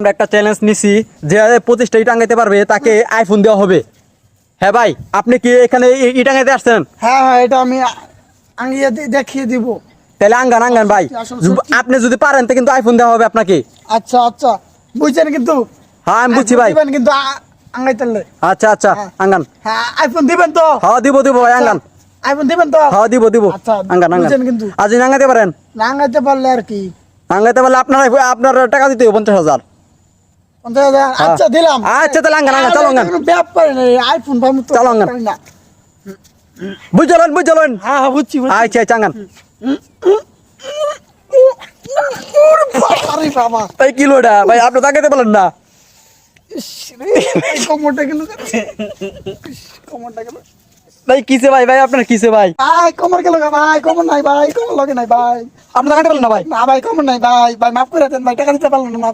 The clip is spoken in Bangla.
আমরা একটা চ্যালেঞ্জ নিছি যে 25টা ইট টাঙাইতে পারবে তাকে আইফোন দেওয়া হবে। হ্যাঁ ভাই, আপনি কি এখানে ইট টাঙাইতে আসছেন? হ্যাঁ হ্যাঁ, এটা আমি আঙিয়ে দেখিয়ে দিব। তাহলে আঙ্গান ভাই, আপনি যদি পারেন তো কিন্তু আইফোন দেওয়া হবে আপনাকে। আচ্ছা আচ্ছা, বুঝছেন কিন্তু? হ্যাঁ আমি বুঝছি ভাই। দিবেন কিন্তু আঙাইতেলে। আচ্ছা আচ্ছা, আঙ্গান। হ্যাঁ, আইফোন দিবেন তো? হ্যাঁ দিব ভাই, আঙ্গান। আইফোন দিবেন তো? হ্যাঁ দিব আচ্ছা, আঙ্গান বুঝছেন কিন্তু? আজ আঙ্গাইতে পারেন? না আঙাইতে পারলে আর কি। আঙ্গাইতে পারলে আপনার টাকা দিতে হবে 50,000। 50,000? আচ্ছা দিলাম। আচ্ছা তাহলে আঙ্গান চলো আঙ্গান। কোনো ব্যাপার নেই, আইফোন পাবো তো। চলো আঙ্গান। না। বুঝলেন? হ্যাঁ হ্যাঁ, বুঝছি বুঝছি। আচ্ছা আচ্ছা আঙ্গান। ওরে বাবা রে বাবা। তাই কিলোটা ভাই আপনি তাকাইতে পারলেন না? ইস রে, এই কোমরটা গেল। কোমরটা গেল। ভাই কিসে ভাই আপনার কিসে ভাই? ভাই কোমর গেল গা ভাই, কোমর নাই ভাই, কোমর লগে নাই ভাই। আপনি তাকাইতে পারলেন না ভাই? না ভাই, কোমর নাই ভাই, ভাই মাফ করে দেন ভাই, টাকা দিতে পারলাম না।